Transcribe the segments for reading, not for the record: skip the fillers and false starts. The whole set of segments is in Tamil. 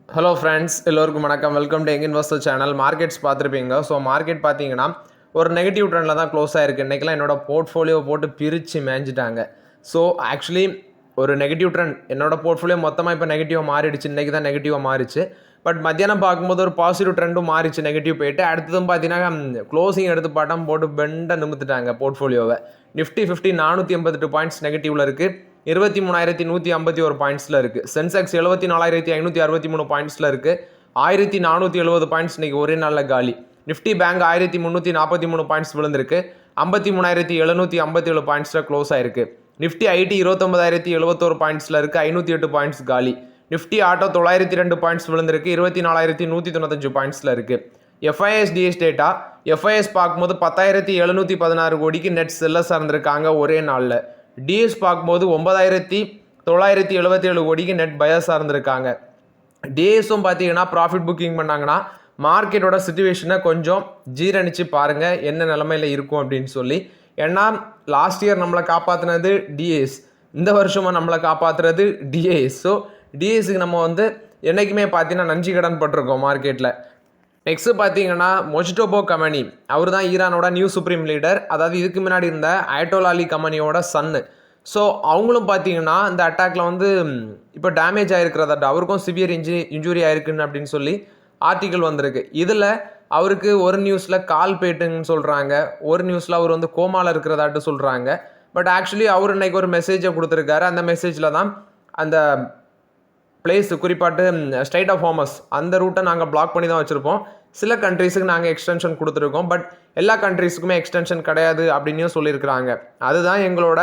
ஹலோ ஃப்ரெண்ட்ஸ், எல்லோருக்கும் வணக்கம். Welcome to young investor channel. Markets பார்த்துருப்பீங்க. ஸோ மார்க்கெட் பார்த்தீங்கன்னா ஒரு நெகட்டிவ் ட்ரெண்டில் தான் க்ளோஸ் ஆகிருக்கு. இன்றைக்கெல்லாம் என்னோட போர்ட்ஃபோலியோ போட்டு பிரித்து மேய்ஞ்சிட்டாங்க. ஸோ ஆக்சுவலி ஒரு நெகட்டிவ் ட்ரெண்ட் என்னோட போர்ட்ஃபோலியோ மொத்தமாக இப்போ நெகட்டிவாக மாறிடுச்சு. இன்றைக்கி தான் நெகட்டிவாக மாறிச்சு. பட் மத்தியானம் பார்க்கும்போது ஒரு பாசிட்டிவ் ட்ரெண்டும் மாறிச்சு, நெகட்டிவ் போயிட்டு. அடுத்ததும் பார்த்தீங்கன்னா க்ளோசிங் எடுத்து பாட்டம் போட்டு பெண்டை நிமித்துட்டாங்க போர்ட்ஃபோலியோவை. நிஃப்டி 488 பாயிண்ட்ஸ் நெகட்டிவில் இருக்குது. 23,151 பாயிண்ட்ஸில் இருக்குது. சென்செக்ஸ் 74,563 பாயிண்ட்ஸில் இருக்குது. 1,470 பாயிண்ட்ஸ் இன்றைக்கி ஒரே நாளில் காலி. நிஃப்டி பேங்க் 1,343 பாயிண்ட்ஸ் விழுந்திருக்கு. 53,757 பாயிண்ட்ஸில் க்ளோஸ் ஆயிருக்கு. நிஃப்டி ஐடி 29,071 பாயிண்ட்ஸில் இருக்குது. 508 பாயிண்ட்ஸ் காலி. நிஃப்டி ஆட்டோ 902 பாயிண்ட்ஸ் விழுந்திருக்கு. 24,195 பாயிண்ட்ஸில் இருக்குது. எஃப்ஐஎஸ் டேட்டா பார்க்கும்போது 10,716 கோடிக்கு நெட் செல்லர்ஸ் இருந்திருக்காங்க ஒரே நாளில். டிஎஸ் பார்க்கும்போது 9,977 கோடிக்கு நெட் பயர்ஸாக இருந்திருக்காங்க. டிஎஸும் பார்த்தீங்கன்னா ப்ராஃபிட் புக்கிங் பண்ணாங்கன்னா மார்க்கெட்டோட சுச்சுவேஷனை கொஞ்சம் ஜீரணிச்சு பாருங்கள் என்ன நிலமையில் இருக்கும் அப்படின்னு சொல்லி. ஏன்னா லாஸ்ட் இயர் நம்மளை காப்பாற்றினது டிஎஸ், இந்த வருஷமாக நம்மளை காப்பாற்றுறது டிஏஎஸ். ஸோ டிஎஸ்க்கு நம்ம என்றைக்குமே பார்த்தீங்கன்னா நன்றி கடன் பட்டிருக்கோம் மார்க்கெட்டில். நெக்ஸ்ட்டு பார்த்தீங்கன்னா மொஜிடோபோ கமனி, அவர் தான் ஈரானோட நியூ சுப்ரீம் லீடர். அதாவது இதுக்கு முன்னாடி இருந்த அயட்டோலா அலி கமனியோட சன்னு. ஸோ அவங்களும் பார்த்தீங்கன்னா இந்த அட்டாக்ல இப்போ டேமேஜ் ஆகிருக்கிறதாட்ட அவருக்கும் சிவியர் இன்ஜுரி ஆயிருக்குன்னு அப்படின்னு சொல்லி ஆர்டிக்கல் வந்திருக்கு. இதில் அவருக்கு ஒரு நியூஸில் கால் பேட்டுன்னு சொல்கிறாங்க, ஒரு நியூஸில் அவர் கோமாவில் இருக்கிறதாட்டு சொல்கிறாங்க. பட் ஆக்சுவலி அவர் இன்னைக்கு ஒரு மெசேஜை கொடுத்துருக்காரு. அந்த மெசேஜில் தான் அந்த பிளேஸ் குறிப்பாட்டு ஸ்ட்ரைட் ஆஃப் ஹார்மஸ் அந்த ரூட்டை நாங்கள் பிளாக் பண்ணி தான் வச்சுருப்போம். சில கண்ட்ரீஸுக்கு நாங்கள் எக்ஸ்டென்ஷன் கொடுத்துருக்கோம். பட் எல்லா கண்ட்ரீஸுக்குமே எக்ஸ்டென்ஷன் கிடையாது அப்படின்னு சொல்லியிருக்கிறாங்க. அதுதான் எங்களோட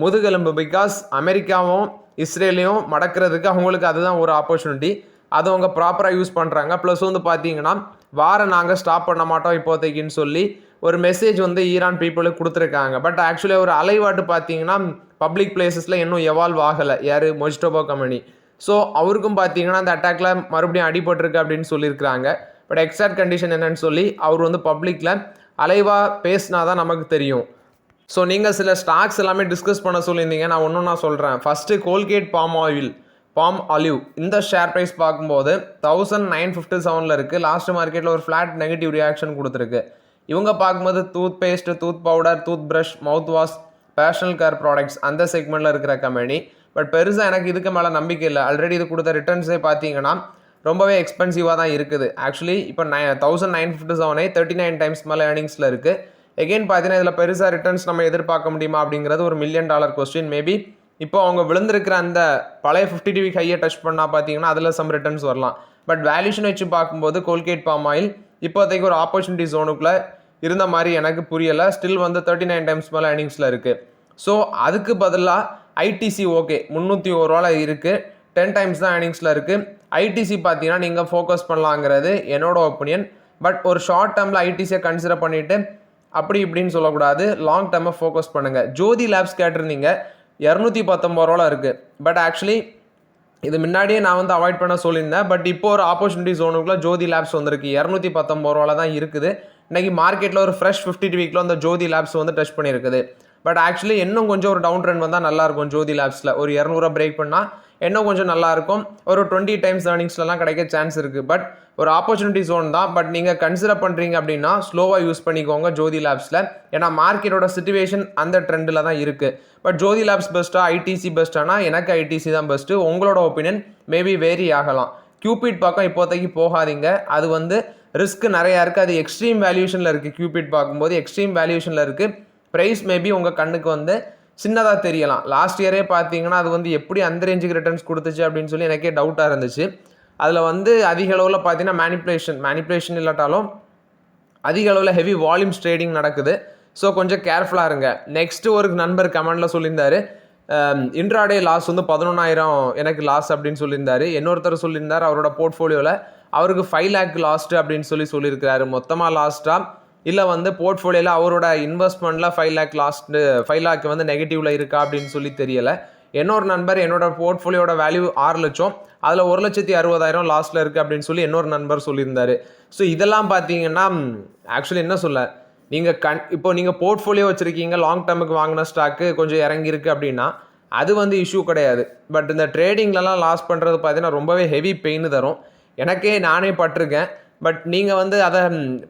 முதுகெலும்பு. பிகாஸ் அமெரிக்காவும் இஸ்ரேலையும் மடக்கிறதுக்கு அவங்களுக்கு அதுதான் ஒரு ஆப்பர்ச்சுனிட்டி. அதை அவங்க ப்ராப்பராக யூஸ் பண்ணுறாங்க. ப்ளஸ் பார்த்தீங்கன்னா வாரை நாங்கள் ஸ்டாப் பண்ண மாட்டோம் இப்போதைக்குன்னு சொல்லி ஒரு மெசேஜ் ஈரான் பீப்புளுக்கு கொடுத்துருக்காங்க. பட் ஆக்சுவலி ஒரு அலைவாட்டு பார்த்தீங்கன்னா பப்ளிக் பிளேசஸில் இன்னும் எவால்வ் ஆகலை. யார் மொஜிடோபோ கம்பெனி. ஸோ அவருக்கும் பார்த்தீங்கன்னா அந்த அட்டாக்ல மறுபடியும் அடிபட்டிருக்கு அப்படின்னு சொல்லியிருக்கிறாங்க. பட் எக்ஸாக்ட் கண்டிஷன் என்னன்னு சொல்லி அவர் பப்ளிக்கில் அலைவாக பேசினா தான் நமக்கு தெரியும். ஸோ நீங்கள் சில ஸ்டாக்ஸ் எல்லாமே டிஸ்கஸ் பண்ண சொல்லியிருந்தீங்க. நான் நான் சொல்கிறேன். ஃபஸ்ட்டு கோல்கேட் பாம் ஆலிவ் இந்த ஷேர் ப்ரைஸ் பார்க்கும்போது 1957 இருக்குது. லாஸ்ட் மார்க்கெட்டில் ஒரு ஃப்ளாட் நெகட்டிவ் ரியாக்ஷன் கொடுத்துருக்கு. இவங்க பார்க்கும்போது toothpaste, tooth powder, toothbrush, mouthwash, personal care products அந்த செக்மெண்ட்டில் இருக்கிற கம்பெனி. பட் பெருசாக எனக்கு இதுக்கு மேலே நம்பிக்கை இல்லை. ஆல்ரெடி இது கொடுத்த ரிட்டர்ன்ஸே பார்த்தீங்கன்னா ரொம்பவே எக்ஸ்பென்சிவாக தான் இருக்குது. ஆக்சுவலி இப்போ 1957 39 டைம்ஸ் மேலே ஏர்னிங்ஸில் இருக்குது. எகெயின் பார்த்தீங்கன்னா இதில் பெருசாக ரிட்டர்ன்ஸ் நம்ம எதிர்பார்க்க முடியுமா அப்படிங்கிறது ஒரு $1 மில்லியன் கொஸ்டின். மேபி இப்போ அவங்க விழுந்திருக்கிற அந்த பழைய 50 டிவி ஹையை டச் பண்ணால் பார்த்தீங்கன்னா அதில் சம் ரிட்டர்ன்ஸ் வரலாம். பட் வேல்யூஷன் வச்சு பார்க்கும்போது கோல்கேட் பாம் ஆயில் இப்போதைக்கு ஒரு ஆப்பர்ச்சுனிட்டி ஜோனுக்குள்ளே இருந்த மாதிரி எனக்கு புரியலை. ஸ்டில் 39 டைம்ஸ் மேலே ஏர்னிங்ஸில் இருக்குது. ஸோ அதுக்கு பதிலாக ஐடிசி ஓகே 301 இருக்குது. 10 டைம்ஸ் தான் ஏர்னிங்ஸில் இருக்குது. ஐடிசி பார்த்தீங்கன்னா நீங்கள் ஃபோக்கஸ் பண்ணலாங்கிறது என்னோட ஒப்பீனியன். பட் ஒரு ஷார்ட் டேர்மில் ஐடிசியை கன்சிடர் பண்ணிவிட்டு அப்படி இப்படின்னு சொல்லக்கூடாது. லாங் டேர்மை ஃபோக்கஸ் பண்ணுங்கள். ஜோதி லேப்ஸ் கேட்டிருந்தீங்க, 219 இருக்குது. பட் ஆக்சுவலி இது முன்னாடியே நான் அவாய்ட் பண்ண சொல்லியிருந்தேன். பட் இப்போ ஒரு ஆப்பர்ச்சுனிட்டி ஜோனுக்குள்ளே ஜோதி லேப்ஸ் வந்திருக்கு. 219 தான் இருக்குது. இன்றைக்கி மார்க்கெட்டில் ஒரு ஃப்ரெஷ் 50 வீக்கில் அந்த ஜோதி லேப்ஸ் டச் பண்ணியிருக்குது. பட் ஆக்சுவலி இன்னும் கொஞ்சம் ஒரு டவுன் ட்ரெண்ட் வந்தால் நல்லாயிருக்கும். ஜோதி லேப்ஸில் ஒரு 200 பிரேக் பண்ணால் இன்னும் கொஞ்சம் நல்லாயிருக்கும். ஒரு 20 டைம்ஸ் ஏர்னிங்ஸ்லாம் கிடைக்க சான்ஸ் இருக்குது. பட் ஒரு ஆப்பர்ச்சுனிட்டி ஜோன் தான். பட் நீங்கள் கன்சிடர் பண்ணுறீங்க அப்படின்னா ஸ்லோவாக யூஸ் பண்ணிக்கோங்க ஜோதி லேப்ஸில். ஏன்னா மார்க்கெட்டோட சிச்சுவேஷன் அந்த ட்ரெண்டில் தான் இருக்குது. பட் ஜோதி லேப்ஸ் பெஸ்ட்டாக ஐடிசி பெஸ்ட்டானா எனக்கு ஐடிசி தான் பெஸ்ட்டு. உங்களோட ஒப்பீனியன் மேபி வேரி ஆகலாம். கியூபிட் பக்கம் இப்போதைக்கு போகாதீங்க. அது ரிஸ்க் நிறையா இருக்குது. அது எக்ஸ்ட்ரீம் வேல்யூஷனில் இருக்குது. கியூபிட் பார்க்கும்போது எக்ஸ்ட்ரீம் வேல்யூஷனில் இருக்குது. ப்ரைஸ் மேபி உங்கள் கண்ணுக்கு சின்னதாக தெரியலாம். லாஸ்ட் இயரே பார்த்தீங்கன்னா அது எப்படி அந்த ரேஞ்சுக்கு ரிட்டர்ன்ஸ் கொடுத்துச்சு அப்படின்னு சொல்லி எனக்கே டவுட்டாக இருந்துச்சு. அதில் அதிக அளவில் பார்த்தீங்கன்னா மேனிப்புலேஷன் இல்லாட்டாலும் அதிக அளவில் ஹெவி வால்யூம்ஸ் ட்ரேடிங் நடக்குது. ஸோ கொஞ்சம் கேர்ஃபுல்லாக இருங்க. நெக்ஸ்ட்டு ஒரு நண்பர் கமெண்டில் சொல்லியிருந்தாரு இன்ட்ராடே லாஸ் 11,000 எனக்கு லாஸ் அப்படின்னு சொல்லியிருந்தாரு. இன்னொருத்தர் சொல்லியிருந்தார் அவரோட போர்ட்ஃபோலியோவில் அவருக்கு 5 lakh லாஸ்ட்டு அப்படின்னு சொல்லியிருக்கிறாரு. மொத்தமாக லாஸ்ட்டாக இல்லை போர்ட்ஃபோலியோவில் அவரோட இன்வெஸ்ட்மெண்ட்டில் 5 lakh லாஸ்ட்டு 5 lakh நெகட்டிவில் இருக்கா அப்படின்னு சொல்லி தெரியலை. இன்னொரு நண்பர் என்னோட போர்ட்ஃபோலியோட வேல்யூ 6 லட்சம், அதில் 1,60,000 லாஸ்ட்டில் இருக்குது அப்படின்னு சொல்லி இன்னொரு நண்பர் சொல்லியிருந்தார். ஸோ இதெல்லாம் பார்த்தீங்கன்னா ஆக்சுவலி என்ன சொல்ல, நீங்கள் இப்போ நீங்கள் போர்ட்ஃபோலியோ வச்சுருக்கீங்க, லாங் டேர்முக்கு வாங்கின ஸ்டாக்கு கொஞ்சம் இறங்கியிருக்கு அப்படின்னா அது இஷ்யூ கிடையாது. பட் இந்த ட்ரேடிங்லலாம் லாஸ் பண்ணுறது பார்த்தீங்கன்னா ரொம்பவே ஹெவி பெயின் தரும். எனக்கே நானே பட்டிருக்கேன். பட் நீங்கள் வந்து அதை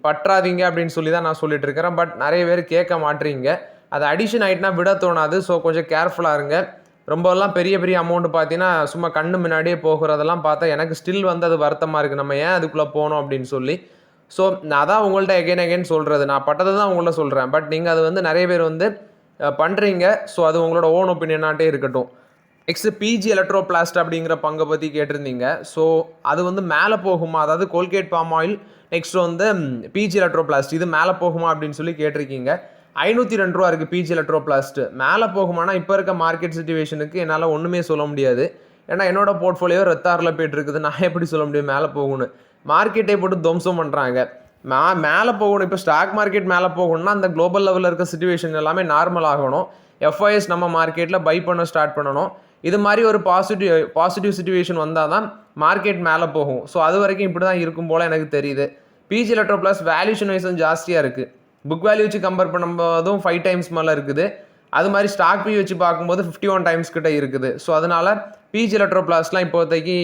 பற்றாதீங்க அப்படின்னு சொல்லி தான் நான் சொல்லிட்டு இருக்கிறேன். பட் நிறைய பேர் கேட்க மாட்டீங்க. அது அடிஷன் ஆகிட்டுனா விட தோணாது. ஸோ கொஞ்சம் கேர்ஃபுல்லாக இருங்க. ரொம்பலாம் பெரிய பெரிய அமௌண்ட் பார்த்தீங்கன்னா சும்மா கண்ணு முன்னாடியே போகிறதெல்லாம் பார்த்தா எனக்கு ஸ்டில் வந்து அது வருத்தமாக இருக்குது. நம்ம ஏன் அதுக்குள்ளே போனோம் அப்படின்னு சொல்லி. ஸோ நான் தான் உங்கள்கிட்ட எகைன் சொல்கிறது. நான் பட்டதை தான் உங்கள்ட்ட சொல்கிறேன். பட் நீங்கள் அது வந்து நிறைய பேர் வந்து பண்ணுறீங்க. ஸோ அது உங்களோட ஓன் ஒப்பீனியனாட்டே இருக்கட்டும். நெக்ஸ்ட் பிஜி எலக்ட்ரோபிளாஸ்ட் அப்படிங்கிற பங்கை பற்றி கேட்டிருந்தீங்க. ஸோ அது வந்து மேலே போகுமா, அதாவது கோல்கேட் பாம் ஆயில் நெக்ஸ்ட் வந்து பிஜி எலக்ட்ரோபிளாஸ்ட் இது மேலே போகுமா அப்படின்னு சொல்லி கேட்டிருக்கீங்க. 502 ரூபா இருக்குது பிஜி எலக்ட்ரோபிளாஸ்ட். மேலே போகுமானா இப்போ இருக்க மார்க்கெட் சிச்சுவேஷனுக்கு என்னால் ஒன்றுமே சொல்ல முடியாது. ஏன்னா என்னோட போர்ட்ஃபோலியோ ரெத்தாரில் போய்ட்டு இருக்குது. நான் எப்படி சொல்ல முடியும் மேலே போகணும்னு. மார்க்கெட்டை போட்டு துவம்சம் பண்ணுறாங்க. மேலே போகணும். இப்போ ஸ்டாக் மார்க்கெட் மேலே போகணும்னா அந்த குளோபல் லெவலில் இருக்க சிச்சுவேஷன் எல்லாமே நார்மல் ஆகணும். எஃப்ஐஎஸ் நம்ம மார்க்கெட்டில் பை பண்ண ஸ்டார்ட் பண்ணணும். இது மாதிரி ஒரு பாசிட்டிவ் சிச்சுவேஷன் வந்தால் தான் மார்க்கெட் மேலே போகும். ஸோ அது வரைக்கும் இப்படி தான் இருக்கும் போல் எனக்கு தெரியுது. பிஜி எலக்ட்ரோபிளாஸ் வேல்யூஷன் வைஸும் ஜாஸ்தியாக இருக்குது. புக் வேல்யூ வச்சு கம்பேர் பண்ணும்போதும் 5 டைம்ஸ் மேலே இருக்குது. அது மாதிரி ஸ்டாக் பி வச்சு பார்க்கும்போது 51 டைம்ஸ் கிட்ட இருக்குது. ஸோ அதனால் பிஜி எலக்ட்ரோபிளாஸ்லாம் இப்போதைக்கு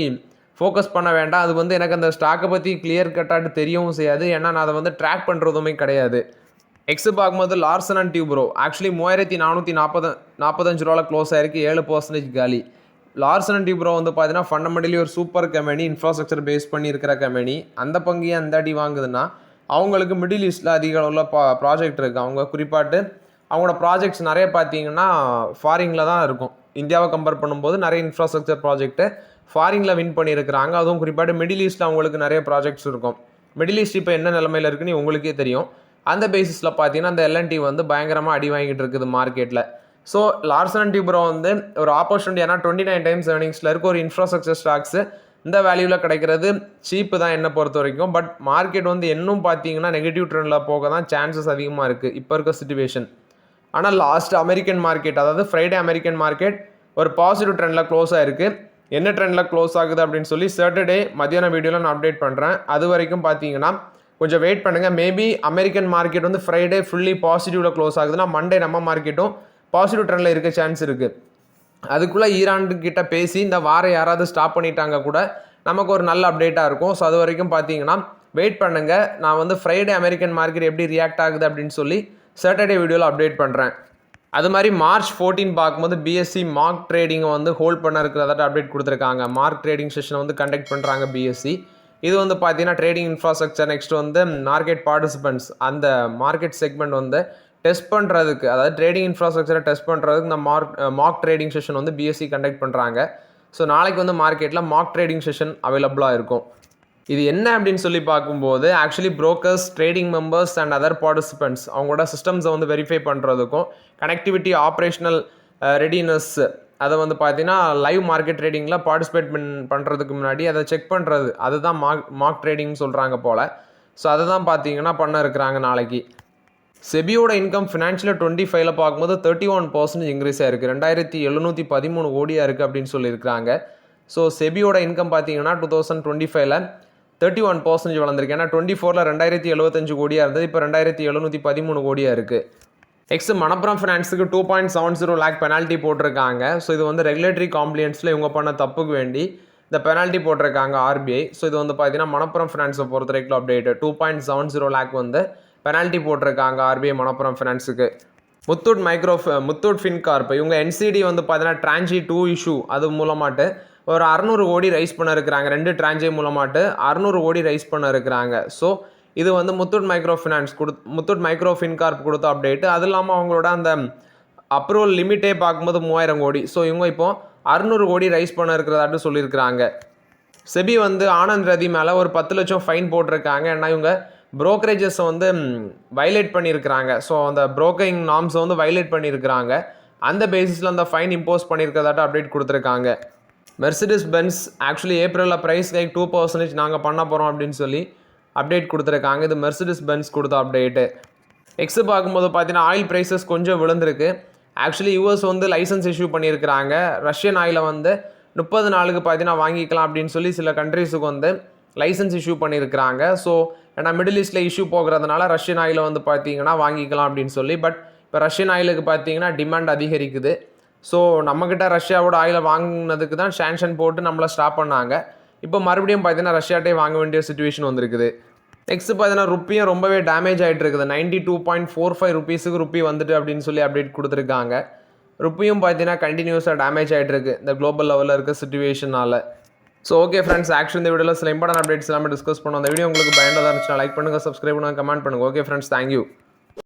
ஃபோக்கஸ் பண்ண வேண்டாம். அது வந்து எனக்கு அந்த ஸ்டாக்கை பற்றி கிளியர் கட்டாட்டு தெரியவும் செய்யாது. ஏன்னா நான் அதை வந்து ட்ராக் பண்ணுறதுமே கிடையாது. எக்ஸு பார்க்கும்போது லார்சன் அண்ட் டியூப்ரோ ஆக்சுவலி 3445 ரூபாவில் க்ளோஸ் ஆயிருக்கு. 7% காலி. லார்சன் அண்ட் டியூப்ரோ வந்து பார்த்தீங்கன்னா ஃபண்டமெண்டலி ஒரு சூப்பர் கம்பெனி, இன்ஃப்ராஸ்ட்ரக்சர் பேஸ் பண்ணி இருக்கிற கம்பெனி. அந்த பங்கு அந்த அடி வாங்குதுன்னா அவங்களுக்கு மிடில் ஈஸ்ட்டில் அதிக அளவில் ப்ராஜெக்ட் இருக்குது. அவங்க குறிப்பாட்டு அவங்களோட ப்ராஜெக்ட்ஸ் நிறைய பார்த்தீங்கன்னா ஃபாரினில் தான் இருக்கும். இந்தியாவை கம்பேர் பண்ணும்போது நிறைய இன்ஃப்ராஸ்ட்ரக்சர் ப்ராஜெக்ட்டு ஃபாரினில் வின் பண்ணியிருக்கிறாங்க. அதுவும் குறிப்பாட்டு மிடில் ஈஸ்ட்டில் அவங்களுக்கு நிறைய ப்ராஜெக்ட்ஸ் இருக்கும். மிடில் ஈஸ்ட் இப்போ என்ன நிலமையில் இருக்குன்னு உங்களுக்கே தெரியும். அந்த பேசிஸில் பார்த்தீங்கன்னா அந்த எல்என்டி வந்து பயங்கரமாக அடி வாங்கிட்டு இருக்குது மார்க்கெட்டில். ஸோ லார்சன் அண்ட் டியூப்ரோ வந்து ஒரு ஆப்பர்ச்சுனிட்டி. ஏன்னா 29 டைம்ஸ் ஏர்னிங்ஸில் இருக்க ஒரு இன்ஃப்ராஸ்ட்ரக்சர் ஸ்டாக்ஸு இந்த வேல்யூவில் கிடைக்கிறது சீப்பு தான் என்னை பொறுத்த வரைக்கும். பட் மார்க்கெட் வந்து இன்னும் பார்த்தீங்கன்னா நெகட்டிவ் ட்ரெண்டில் போக தான் சான்சஸ் அதிகமாக இருக்குது இப்போ இருக்க சிச்சுவேஷன். ஆனால் லாஸ்ட் அமெரிக்கன் மார்க்கெட், அதாவது ஃப்ரைடே அமெரிக்கன் மார்க்கெட் ஒரு பாசிட்டிவ் ட்ரெண்டில் க்ளோஸ் ஆகிருக்கு. என்ன ட்ரெண்டில் க்ளோஸ் ஆகுது அப்படின்னு சொல்லி சாட்டர்டே மத்தியான வீடியோவில் நான் அப்டேட் பண்ணுறேன். அது வரைக்கும் பார்த்தீங்கன்னா கொஞ்சம் வெயிட் பண்ணுங்கள். மேபி அமெரிக்கன் மார்க்கெட் வந்து ஃப்ரைடே ஃபுல்லி பாசிட்டிவில் க்ளோஸ் ஆகுதுன்னா மண்டே நம்ம மார்க்கெட்டும் பாசிட்டிவ் ட்ரெண்டில் இருக்க சான்ஸ் இருக்குது. அதுக்குள்ளே ஈரான்கிட்ட பேசி இந்த வாரம் யாராவது ஸ்டாப் பண்ணிட்டாங்க கூட நமக்கு ஒரு நல்ல அப்டேட்டாக இருக்கும். ஸோ அது வரைக்கும் பார்த்தீங்கன்னா வெயிட் பண்ணுங்கள். நான் வந்து ஃப்ரைடே அமெரிக்கன் மார்க்கெட் எப்படி ரியாக்ட் ஆகுது அப்படின்னு சொல்லி சாட்டர்டே வீடியோவில் அப்டேட் பண்ணுறேன். அது மாதிரி March 14 பார்க்கும்போது பிஎஸ்சி மார்க் ட்ரேடிங்கை வந்து ஹோல்ட் பண்ண இருக்கிறதாட்ட அப்டேட் கொடுத்துருக்காங்க. மார்க் ட்ரேடிங் செஷனை வந்து கண்டக்ட் பண்ணுறாங்க பிஎஸ்சி. இது வந்து பார்த்தீங்கன்னா ட்ரேடிங் இன்ஃப்ராஸ்ட்ரக்சர் நெக்ஸ்ட் வந்து மார்க்கெட் பார்ட்டிசிபெண்ட்ஸ் அந்த மார்க்கெட் செக்மெண்ட் வந்து டெஸ்ட் பண்ணுறதுக்கு, அதாவது ட்ரேடிங் இன்ஃப்ராஸ்ட்ரக்சரை டெஸ்ட் பண்ணுறதுக்கு இந்த மார்க் ட்ரேடிங் செஷன் வந்து பிஎஸ்சி கண்டக்ட் பண்ணுறாங்க. ஸோ நாளைக்கு வந்து மார்க்கெட்டில் மார்க் ட்ரேடிங் செஷன் அவைலபிளாக இருக்கும். இது என்ன அப்படின்னு சொல்லி பார்க்கும்போது actually brokers, trading members and other participants அவங்களோட சிஸ்டம்ஸை வந்து வெரிஃபை பண்ணுறதுக்கும் கனெக்டிவிட்டி, ஆப்ரேஷனல் ரெடினஸ், அதை வந்து பார்த்தீங்கன்னா லைவ் மார்க்கெட் ட்ரேடிங்கில் பார்ட்டிசிபேட் பண்ணுறதுக்கு முன்னாடி அதை செக் பண்ணுறது, அதுதான் மார்க் ட்ரேடிங்னு சொல்கிறாங்க போல். ஸோ அதை தான் பார்த்தீங்கன்னா பண்ண இருக்கிறாங்க நாளைக்கு. செபியோட இன்கம் ஃபினான்ஷியல் 25ல் பார்க்கும்போது 31% இன்க்ரீஸ் ஆகிருக்கு. 2713 கோடியாக இருக்குது அப்படின்னு சொல்லியிருக்கிறாங்க. ஸோ செபியோட இன்கம் பார்த்தீங்கன்னா 2025ல் 31% வளர்ந்துருக்கு. ஏன்னா 24ல் 2075 கோடியாக இருந்தது, இப்போ 2713 கோடியாக இருக்குது. நெக்ஸ்ட் மணப்புரம் ஃபினான்ஸுக்கு 2.70 lakh பெனால்ட்டி போட்டிருக்காங்க. ஸோ இது வந்து ரெகுலேட்டரி காம்ப்ளியன்ஸில் இவங்க பண்ண தப்புக்கு வேண்டி இந்த பெனால்ட்டி போட்டிருக்காங்க ஆர்பிஐ. ஸோ இது வந்து பார்த்தீங்கன்னா மணப்புரம் ஃபினான்ஸை பொறுத்த வரைக்கும் அப்டேட் 2.70 lakh வந்து பெனால்ட்டி போட்டிருக்காங்க ஆர்பிஐ மணப்புரம் ஃபினான்ஸுக்கு. முத்தூட் ஃபின்கார்ப் இவங்க என்சிடி வந்து பார்த்தீங்கன்னா ட்ரான்ஜி 2 இஷ்யூ அது மூலமாட்டு ஒரு 600 கோடி ரைஸ் பண்ண இருக்கிறாங்க. 2 ட்ரான்ஜி மூலமாட்டு 600 கோடி ரைஸ் பண்ண இருக்கிறாங்க. ஸோ இது வந்து முத்தூட் மைக்ரோ ஃபின்கார்ப் கொடுத்த அப்டேட்டு. அது இல்லாமல் அவங்களோட அந்த அப்ரூவல் லிமிட்டே பார்க்கும்போது 3000 கோடி. ஸோ இவங்க இப்போ 600 கோடி ரைஸ் பண்ண இருக்கிறதாட்டு சொல்லியிருக்கிறாங்க. செபி வந்து ஆனந்த் ரதி மேலே ஒரு 10 லட்சம் ஃபைன் போட்டிருக்காங்க. ஏன்னா இவங்க ப்ரோக்கரேஜஸை வந்து வைலேட் பண்ணியிருக்கிறாங்க. ஸோ அந்த ப்ரோக்கரிங் நார்ம்ஸை வந்து வைலேட் பண்ணியிருக்கிறாங்க. அந்த பேசிஸில் அந்த ஃபைன் இம்போஸ் பண்ணியிருக்கிறதாட்ட அப்டேட் கொடுத்துருக்காங்க. மெர்சிடிஸ் பென்ஸ் ஆக்சுவலி ஏப்ரலில் ப்ரைஸ் லைக் 2% நாங்கள் பண்ண போகிறோம் அப்படின்னு சொல்லி அப்டேட் கொடுத்துருக்காங்க. இது மெர்சிடிஸ் பென்ஸ் கொடுத்த அப்டேட்டு. எக்ஸு பார்க்கும்போது பார்த்தீங்கன்னா ஆயில் ப்ரைஸஸ் கொஞ்சம் விழுந்திருக்கு. ஆக்சுவலி யூஎஸ் வந்து லைசன்ஸ் இஷ்யூ பண்ணியிருக்கிறாங்க. ரஷ்யன் ஆயிலை வந்து 30 நாளுக்கு பார்த்தீங்கன்னா வாங்கிக்கலாம் அப்படின்னு சொல்லி சில கண்ட்ரீஸுக்கு வந்து லைசன்ஸ் இஷ்யூ பண்ணியிருக்கிறாங்க. ஸோ ஏன்னா மிடில் ஈஸ்ட்டில் இஷ்யூ போகிறதுனால ரஷ்யன் ஆயிலை வந்து பார்த்தீங்கன்னா வாங்கிக்கலாம் அப்படின்னு சொல்லி. பட் இப்போ ரஷ்யன் ஆயிலுக்கு பார்த்தீங்கன்னா டிமாண்ட் அதிகரிக்குது. ஸோ நம்மக்கிட்ட ரஷ்யாவோட ஆயிலை வாங்கினதுக்கு தான் சாங்ஷன் போட்டு நம்மளை ஸ்டாப் பண்ணாங்க. இப்போ மறுபடியும் பார்த்தீங்கன்னா ரஷ்யாட்டே வாங்க வேண்டிய சுச்சுவேஷன் வந்திருக்குது. நெக்ஸ்ட் பார்த்தீங்கன்னா ருப்பியும் ரொம்பவே டேமேஜ் ஆகிட்டு இருக்குது. 92.45 ருபீஸுக்கு ருப்பி வந்துட்டு அப்படின்னு சொல்லி அப்டேட் கொடுத்துருக்காங்க. ருப்பியும் பார்த்தீங்கன்னா கண்டினியூஸாக டேமேஜ் ஆகிட்டு இருக்கு இந்த குளோபல் லெவலில் இருக்க சுச்சுவேஷனால். ஸோ ஓகே ஃப்ரெண்ட்ஸ், ஆக்சுவலி இந்த வீடியோவில் சில இம்பார்ட்டன்ட் அப்டேட்ஸ் எல்லாமே டிஸ்கஸ் பண்ணோம். அந்த வீடியோ உங்களுக்கு பயனுள்ளதாக இருந்துச்சுன்னா லைக் பண்ணுங்கள், சப்ஸ்கிரைப் பண்ணுங்கள், கமெண்ட் பண்ணுங்கள். Okay friends, thank you.